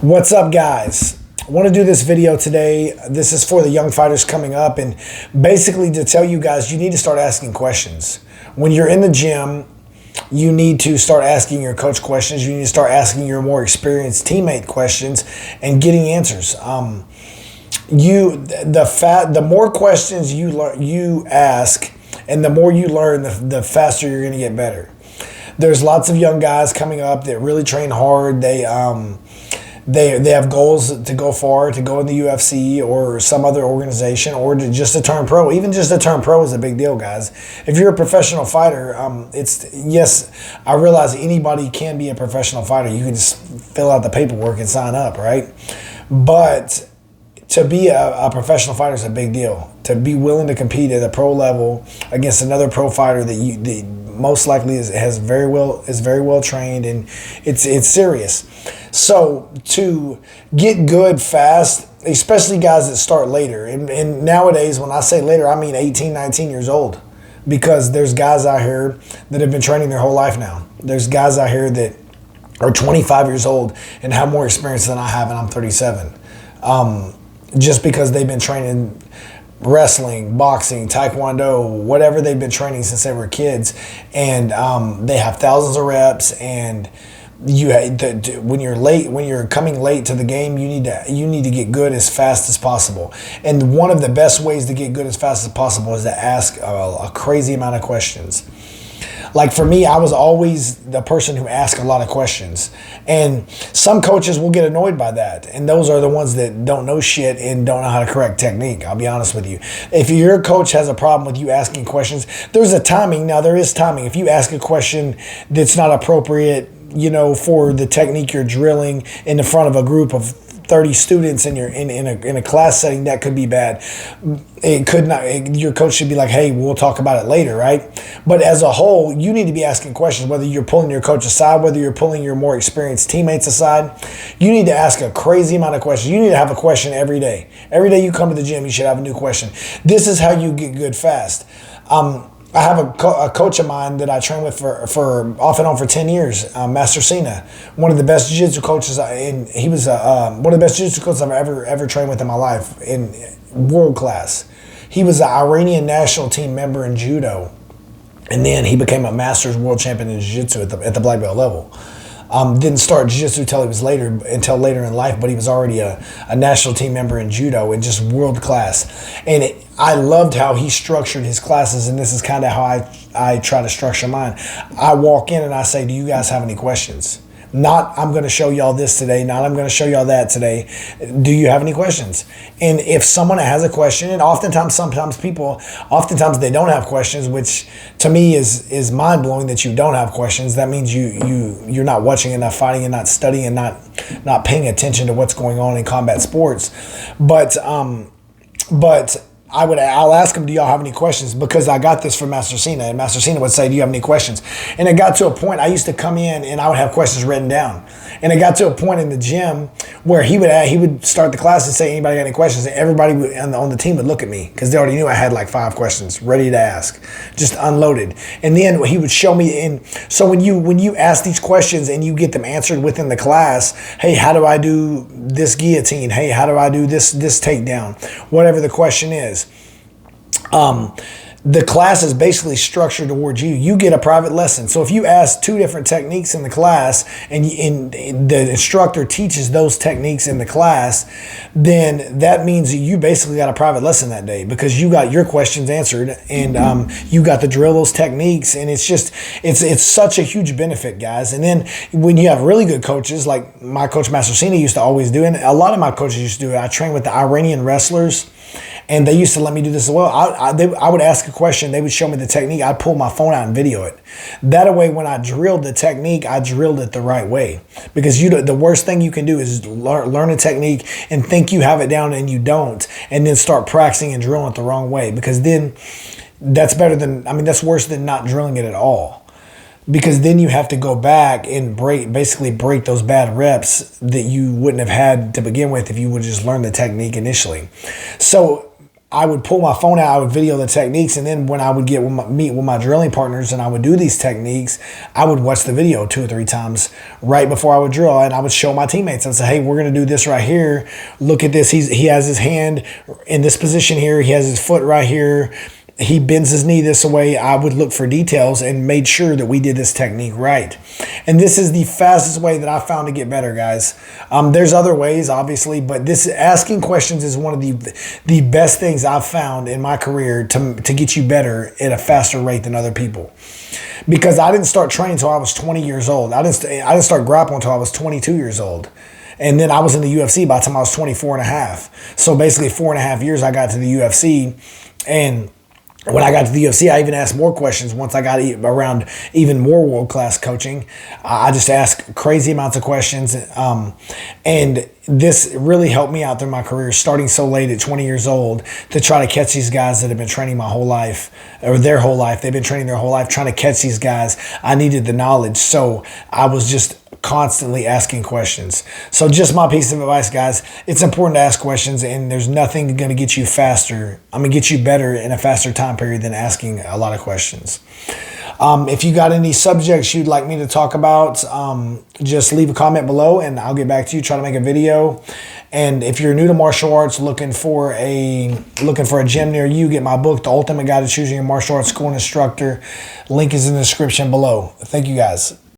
What's up, guys? I want to do this video today. This is for the young fighters coming up, and basically to tell you guys you need to start asking questions. When you're in the gym, you need to start asking your coach questions. You need to start asking your more experienced teammate questions and getting answers. The more questions you ask and the more you learn, the faster you're going to get better. There's lots of young guys coming up that really train hard. They have goals to go far, to go in the UFC or some other organization, or just to turn pro. Even just to turn pro is a big deal, guys. If you're a professional fighter, yes, I realize anybody can be a professional fighter. You can just fill out the paperwork and sign up, right? But to be a professional fighter is a big deal. To be willing to compete at a pro level against another pro fighter that most likely is very well trained, and it's serious. So to get good fast, especially guys that start later, and nowadays when I say later, I mean 18, 19 years old, because there's guys out here that have been training their whole life now. There's guys out here that are 25 years old and have more experience than I have, and I'm 37. Just because they've been training wrestling, boxing, taekwondo, whatever they've been training since they were kids, and they have thousands of reps. And when you're coming late to the game, you need to get good as fast as possible. And one of the best ways to get good as fast as possible is to ask a crazy amount of questions. Like for me, I was always the person who asked a lot of questions. And some coaches will get annoyed by that. And those are the ones that don't know shit and don't know how to correct technique. I'll be honest with you. If your coach has a problem with you asking questions, there's a timing. Now, there is timing. If you ask a question that's not appropriate, for the technique you're drilling in the front of a group of 30 students in a class setting, that could be bad. It could not. Your coach should be like, hey, we'll talk about it later, right? But as a whole, you need to be asking questions, whether you're pulling your coach aside, whether you're pulling your more experienced teammates aside. You need to ask a crazy amount of questions. You need to have a question every day. Every day you come to the gym, you should have a new question. This is how you get good fast. I have a coach of mine that I train with for off and on for 10 years, Master Cena, one of the best jiu-jitsu coaches, and he was one of the best jiu-jitsu coaches I've ever trained with in my life, in world class. He was an Iranian national team member in judo, and then he became a Masters world champion in jiu-jitsu at the black belt level. Didn't start jiu-jitsu until later in life, but he was already a national team member in judo and just world class. And I loved how he structured his classes, and this is kind of how I try to structure mine. I walk in and I say, do you guys have any questions? Not, I'm going to show y'all this today. Not, I'm going to show y'all that today. Do you have any questions? And if someone has a question, and sometimes they don't have questions, which to me is mind blowing that you don't have questions. That means you're not watching enough fighting and not studying and not paying attention to what's going on in combat sports. But I'll ask him, do y'all have any questions? Because I got this from Master Cena, and Master Cena would say, do you have any questions? And it got to a point, I used to come in and I would have questions written down. And it got to a point in the gym where he would start the class and say, anybody got any questions? And everybody on the team would look at me because they already knew I had like 5 questions ready to ask, just unloaded. And then he would show me. And so when you ask these questions and you get them answered within the class, hey, how do I do this guillotine? Hey, how do I do this takedown? Whatever the question is. The class is basically structured towards you. You get a private lesson. So if you ask 2 different techniques in the class and the instructor teaches those techniques in the class, then that means you basically got a private lesson that day because you got your questions answered and you got to drill those techniques. And it's such a huge benefit, guys. And then when you have really good coaches, like my coach Master Cena used to always do, and a lot of my coaches used to do it. I trained with the Iranian wrestlers, and they used to let me do this as well. I would ask a question. They would show me the technique. I'd pull my phone out and video it. That way, when I drilled the technique, I drilled it the right way. Because the worst thing you can do is learn a technique and think you have it down and you don't. And then start practicing and drilling it the wrong way. Because then that's worse than not drilling it at all. Because then you have to go back and basically break those bad reps that you wouldn't have had to begin with if you would just learn the technique initially. So I would pull my phone out, I would video the techniques, and then when I would meet with my drilling partners and I would do these techniques, I would watch the video 2 or 3 times right before I would drill, and I would show my teammates. I'd say, hey, we're going to do this right here. Look at this. He has his hand in this position here. He has his foot right here. He bends his knee this way. I would look for details and made sure that we did this technique right. And this is the fastest way that I found to get better, guys. There's other ways, obviously, but this asking questions is one of the best things I've found in my career to get you better at a faster rate than other people. Because I didn't start training until I was 20 years old. I didn't start grappling until I was 22 years old. And then I was in the UFC by the time I was 24 and a half. So basically 4.5 years I got to the UFC. And when I got to the UFC, I even asked more questions. Once I got around even more world-class coaching, I just asked crazy amounts of questions. And this really helped me out through my career, starting so late at 20 years old, to try to catch these guys that have been training my whole life, or their whole life. They've been training their whole life, trying to catch these guys. I needed the knowledge, so I was just constantly asking questions. So just my piece of advice, guys, it's important to ask questions, and there's nothing going to get you faster. I'm going to get you better in a faster time period than asking a lot of questions. If you got any subjects you'd like me to talk about, just leave a comment below and I'll get back to you, try to make a video. And if you're new to martial arts, looking for a gym near you, get my book, The Ultimate Guide to Choosing a Martial Arts School and Instructor. Link is in the description below. Thank you, guys.